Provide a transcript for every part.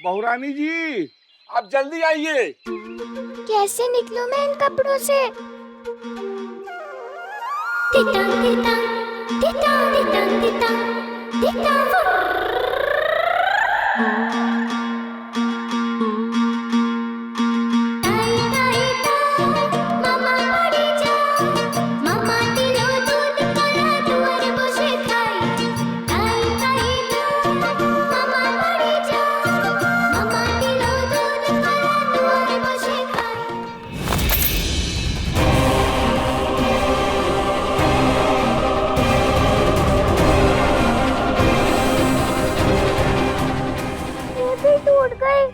बहुरानी जी, आप जल्दी आइए। कैसे निकलूं मैं इन कपड़ों से? Theta theta theta theta theta theta. टूट गई,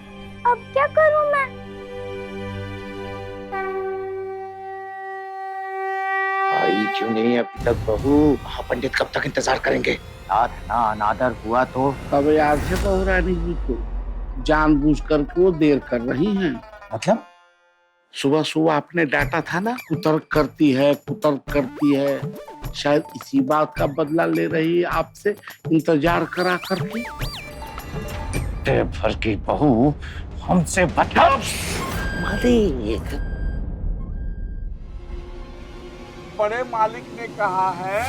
अब क्या करूं मैं? आई क्यों नहीं अभी तक बहू? पंडित कब तक इंतजार करेंगे? रात ना अनादर हुआ तो अब याद है बहुरानी जी को जानबूझकर क्यों देर कर रही हैं? मतलब सुबह सुबह आपने डांटा था ना, कुतर्क करती है। शायद इसी बात का बदला ले रही है आपसे, इंतजार करा करके। भर की बहू हमसे बचा मालिक। बड़े मालिक ने कहा है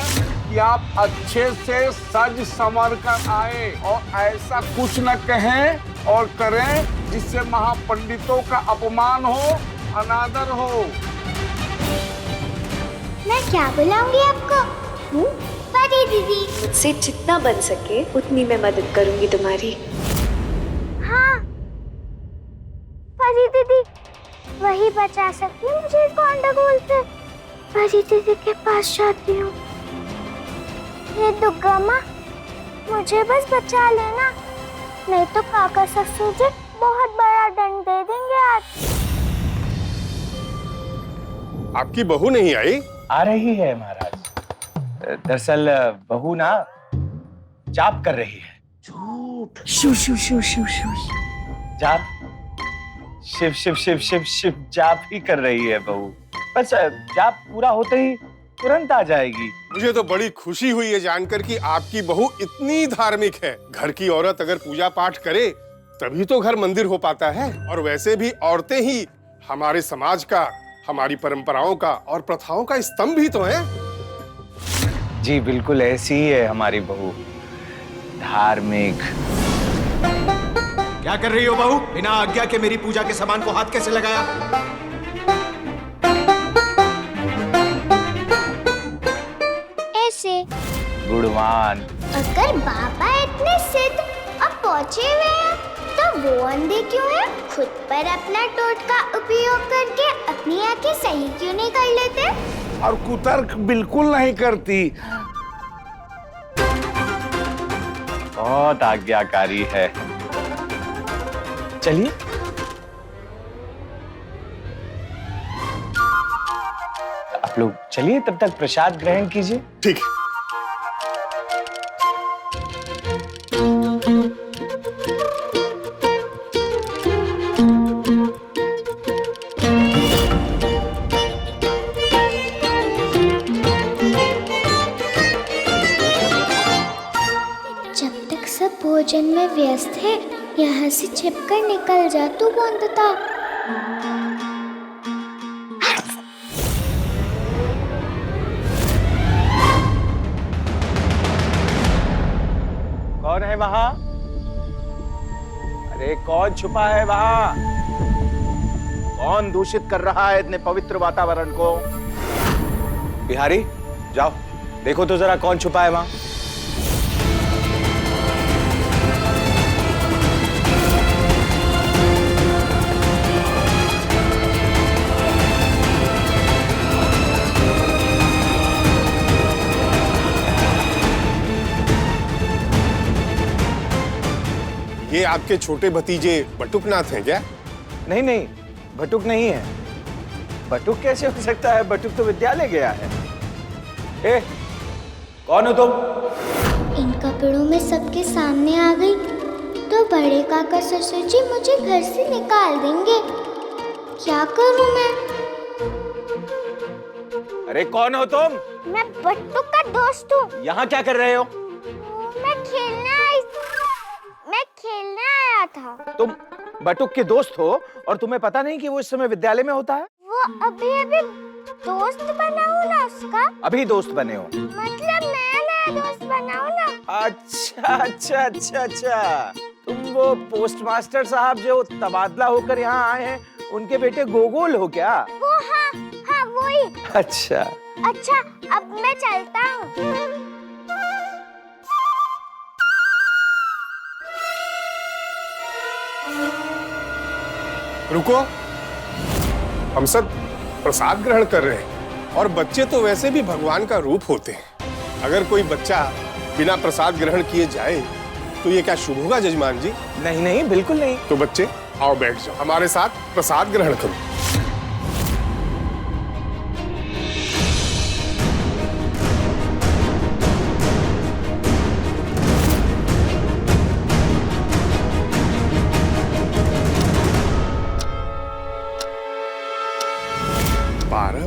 कि आप अच्छे से सज संवर कर आए और ऐसा कुछ न कहें और करें जिससे महापंडितों का अपमान हो, अनादर हो। मैं क्या बुलाऊंगी आपको? परी दीदी। मुझसे जितना बन सके उतनी मैं मदद करूंगी तुम्हारी। हाँ, परी दीदी वही बचा सकती है मुझे गंडगोल से। परी दीदी के पास जाती हूँ। ये दुर्गा माँ, मुझे बस बचा लेना, नहीं तो काका ससुर जी बहुत बड़ा दंड दे देंगे आज। आपकी बहू नहीं आई? आ रही है महाराज। दरअसल बहू ना जाप कर रही है। झूठ। शू शू शू शू शू। जाप शिव शिव शिव शिव शिव जाप ही कर रही है बहू। बस जाप पूरा होते ही तुरंत आ जाएगी। मुझे तो बड़ी खुशी हुई है जानकर कि आपकी बहू इतनी धार्मिक है। घर की औरत अगर पूजा पाठ करे तभी तो घर मंदिर हो पाता है। और वैसे भी औरतें ही हमारे समाज का, हमारी परंपराओं का और प्रथाओं का स्तंभ ही तो है। जी बिल्कुल ऐसी ही है हमारी बहू, धार्मिक। क्या कर रही हो बहू? बिना आज्ञा के मेरी पूजा के सामान को हाथ कैसे लगाया? ऐसे। गुणवान। अगर बाबा इतने सिद्ध अब पहुँचे हुए हैं तो वो अंधे क्यों हैं? खुद पर अपना टोटका उपयोग करके अपनी आंखें सही क्यों नहीं कर लेते? और कुतर्क बिल्कुल नहीं करती। बहुत आज्ञाकारी है। चलिए आप लोग चलिए, तब तक प्रसाद ग्रहण कीजिए। ठीक है। जब तक सब भोजन में व्यस्त है, यहाँ से छिपकर निकल जा तू बंदता। कौन है वहां? अरे कौन छुपा है वहां? कौन दूषित कर रहा है इतने पवित्र वातावरण को? बिहारी जाओ देखो तो जरा कौन छुपा है वहां। ये आपके छोटे भतीजे बटुकनाथ हैं क्या? नहीं नहीं, बटुक नहीं है। बटुक कैसे हो सकता है? बटुक तो विद्यालय गया है। ए, कौन हो तुम? इन कपड़ों में सबके सामने आ गई तो बड़े काका ससुर जी मुझे घर से निकाल देंगे। क्या करूं मैं? अरे कौन हो तुम? मैं बट्टू का दोस्त हूँ। यहाँ क्या कर रहे हो? मैं खेलने आया था। तुम बटुक के दोस्त हो और तुम्हें पता नहीं कि वो इस समय विद्यालय में होता है? वो अभी अभी दोस्त बना हूँ ना उसका। अभी दोस्त बने हो? मतलब नया नया दोस्त बना हूँ ना। अच्छा अच्छा अच्छा अच्छा, तुम वो पोस्टमास्टर साहब जो तबादला होकर यहाँ आए हैं, उनके बेटे गोगोल हो क्या? वो हाँ हाँ वही। अच्छा अच्छा अब मैं चलता हूँ। रुको, हम सब प्रसाद ग्रहण कर रहे हैं और बच्चे तो वैसे भी भगवान का रूप होते हैं। अगर कोई बच्चा बिना प्रसाद ग्रहण किए जाए तो ये क्या शुभ होगा जजमान जी? नहीं नहीं, बिल्कुल नहीं। तो बच्चे आओ बैठ जाओ, हमारे साथ प्रसाद ग्रहण करो।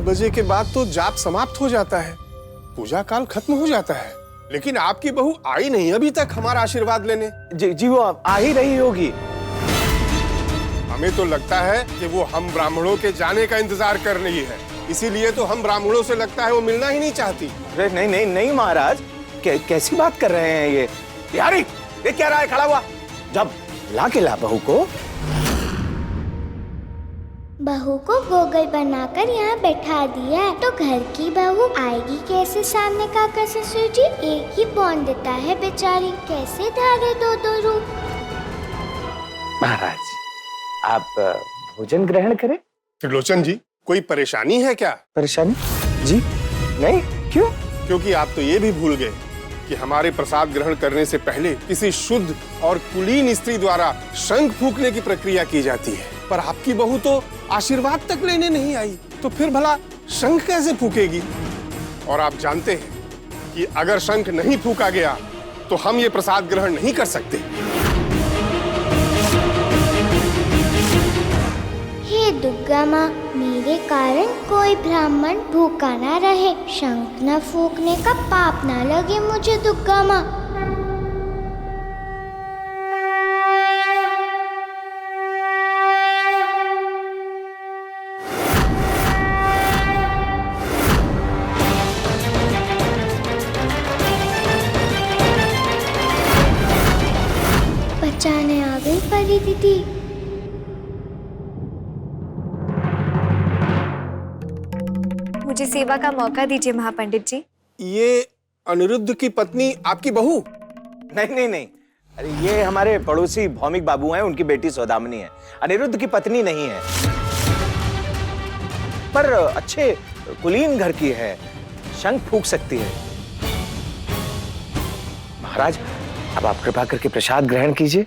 बजे के बाद तो जाप समाप्त हो जाता है, पूजा काल खत्म हो जाता है, लेकिन आपकी बहू आई नहीं अभी तक हमारा आशीर्वाद लेने। जी वो आ ही रही होगी। हमें तो लगता है कि वो हम ब्राह्मणों के जाने का इंतजार कर रही है, इसीलिए तो हम ब्राह्मणों से लगता है वो मिलना ही नहीं चाहती। अरे नहीं नहीं नहीं महाराज, कैसी बात कर रहे हैं ये? बिहारी, ये क्या रहा है खड़ा हुआ? जब ला के ला बहू को। बहू को गोगल बनाकर यहाँ बैठा दिया है, तो घर की बहू आएगी कैसे सामने? काका ससुर जी एक ही बॉन्ड देता है बेचारी, कैसे धारे दो दो रूप? महाराज, आप भोजन ग्रहण करें। त्रिलोचन जी, कोई परेशानी है क्या? परेशानी? जी नहीं, क्यों? क्योंकि आप तो ये भी भूल गए कि हमारे प्रसाद ग्रहण करने से पहले किसी शुद्ध और कुलीन स्त्री द्वारा शंख फूंकने की प्रक्रिया की जाती है, पर आपकी बहू तो आशीर्वाद तक लेने नहीं आई, तो फिर भला शंख कैसे फूकेगी? और आप जानते हैं कि अगर शंख नहीं फूका गया तो हम ये प्रसाद ग्रहण नहीं कर सकते। हे दुर्गा माँ, मेरे कारण कोई ब्राह्मण भूखा ना रहे, शंख न फूकने का पाप ना लगे मुझे दुर्गा माँ। बचाने आ गई परी दीदी। मुझे सेवा का मौका दीजिए महापंडित जी। ये अनिरुद्ध की पत्नी आपकी बहू? नहीं नहीं नहीं, अरे ये हमारे पड़ोसी भौमिक बाबू हैं, उनकी बेटी सौदामिनी है, अनिरुद्ध की पत्नी नहीं है, पर अच्छे कुलीन घर की है, शंख फूंक सकती है। महाराज, अब आप कृपा करके प्रसाद ग्रहण कीजिए।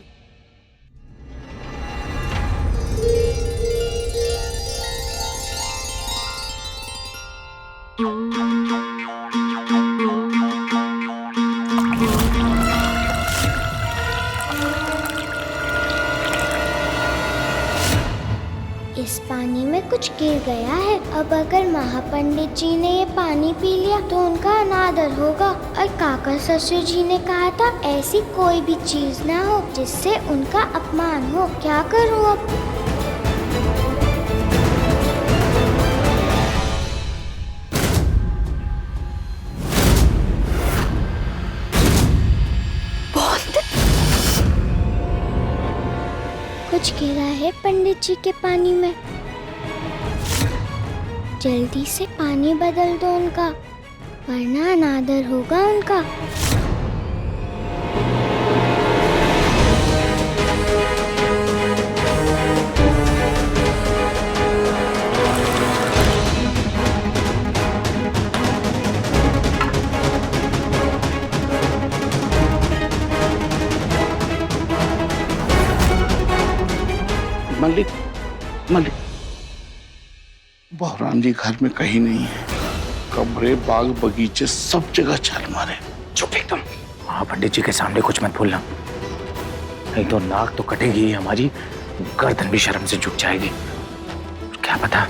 इस पानी में कुछ गिर गया है, अब अगर महापंडित जी ने ये पानी पी लिया तो उनका अनादर होगा, और काका ससुर जी ने कहा था ऐसी कोई भी चीज ना हो जिससे उनका अपमान हो। क्या करूं अब? कुछ गिरा है पंडित जी के पानी में, जल्दी से पानी बदल दो उनका, वरना अनादर होगा उनका। मलिक, मलिक, बहराम जी घर में कहीं नहीं है, कमरे बाग बगीचे सब जगह छाल मारे। चुप एकदम। हाँ, पंडित जी के सामने कुछ मत बोलना, नहीं तो नाक तो कटेगी हमारी, गर्दन भी शर्म से झुक जाएगी। क्या पता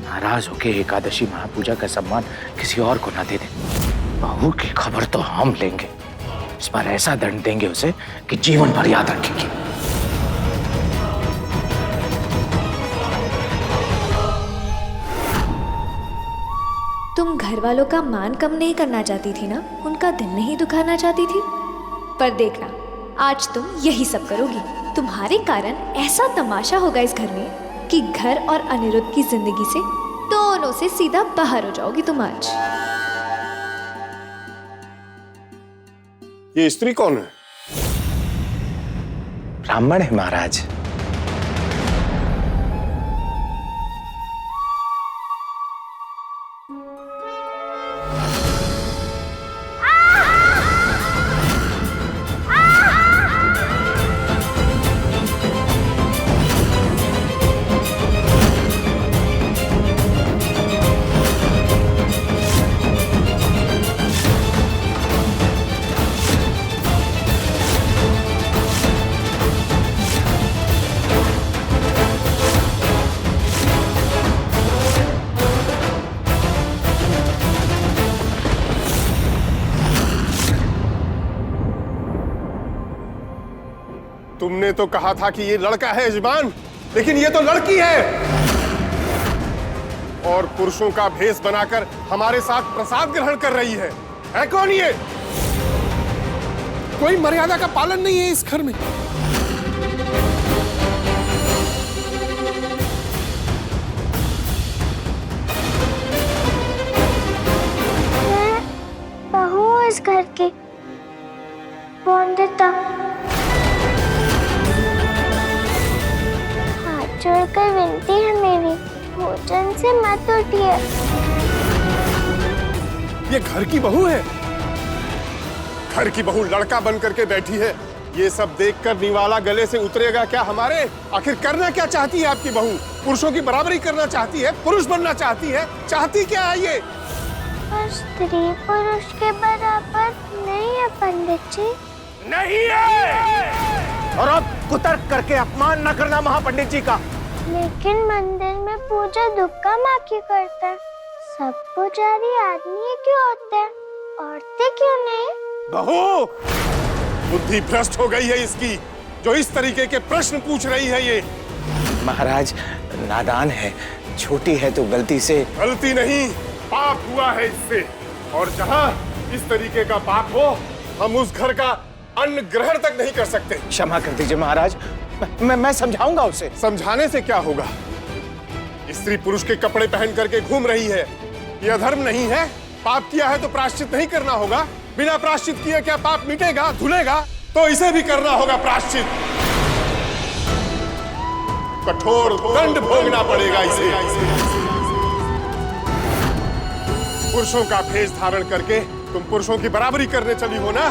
नाराज होके एकादशी महापूजा का सम्मान किसी और को ना दे दे। बहू की खबर तो हम लेंगे, इस बार ऐसा दंड देंगे उसे कि जीवन भर याद रखेगी। घर वालों का मान कम नहीं करना चाहती थी ना, उनका दिल नहीं दुखाना चाहती थी। पर देखना, आज तुम यही सब करोगी। तुम्हारे कारण ऐसा तमाशा होगा इस घर में कि घर और अनिरुद्ध की जिंदगी से दोनों से सीधा बाहर हो जाओगी तुम आज। ये स्त्री कौन है? ब्राह्मण है महाराज। तुमने तो कहा था कि ये लड़का है यजमान, लेकिन ये तो लड़की है और पुरुषों का भेष बनाकर हमारे साथ प्रसाद ग्रहण कर रही है कौन ये? कोई मर्यादा का पालन नहीं है इस घर में। मैं बहू हूँ इस घर की। वंदिता, जोड़कर विनती है मेरी, भोजन से मत उठिए। ये घर की बहू है? घर की बहू लड़का बन करके बैठी है। ये सब देखकर निवाला गले से उतरेगा क्या हमारे? आखिर करना क्या चाहती है आपकी बहू? पुरुषों की बराबरी करना चाहती है? पुरुष बनना चाहती है? चाहती क्या है ये? पर स्त्री पुरुष के बराबर नहीं है पंडित जी। नहीं है। और अब कुतर्क करके अपमान न करना महापंडित जी का। लेकिन मंदिर में पूजा दुर्गा माँ की करते हैं। सब पुजारी आदमी क्यों होते हैं, औरतें क्यों नहीं? बहू, बुद्धि भ्रष्ट हो गई है इसकी, जो इस तरीके के प्रश्न पूछ रही है ये। महाराज नादान है, छोटी है तो गलती से। गलती नहीं, पाप हुआ है इससे। और जहाँ इस तरीके का पाप हो, हम उस घर का अन्न ग्रहण तक नहीं कर सकते। क्षमा कर दीजिए महाराज, मैं समझाऊंगा उसे। समझाने से क्या होगा? स्त्री पुरुष के कपड़े पहन करके घूम रही है, यह अधर्म नहीं है? पाप किया है तो प्रायश्चित नहीं करना होगा? बिना प्रायश्चित किए क्या पाप मिटेगा, धुलेगा? तो इसे भी करना होगा प्रायश्चित। कठोर दंड भोगना पड़ेगा इसे। पुरुषों का भेष धारण करके तुम पुरुषों की बराबरी करने चली हो ना,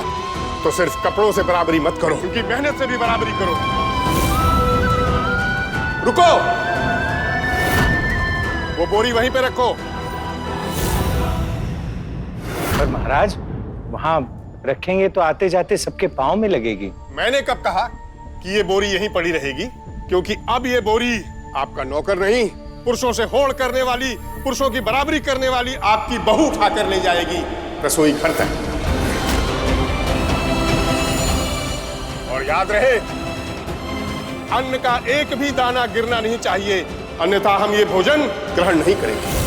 तो सिर्फ कपड़ों से बराबरी मत करो, उनकी मेहनत से भी बराबरी करो। रुको, वो बोरी वहीं पे रखो। पर महाराज वहां रखेंगे तो आते जाते सबके पांव में लगेगी। मैंने कब कहा कि ये बोरी यहीं पड़ी रहेगी? क्योंकि अब ये बोरी आपका नौकर नहीं, पुरुषों से होड़ करने वाली, पुरुषों की बराबरी करने वाली आपकी बहू उठाकर ले जाएगी रसोई घर तक। और याद रहे, अन्न का एक भी दाना गिरना नहीं चाहिए, अन्यथा हम ये भोजन ग्रहण नहीं करेंगे।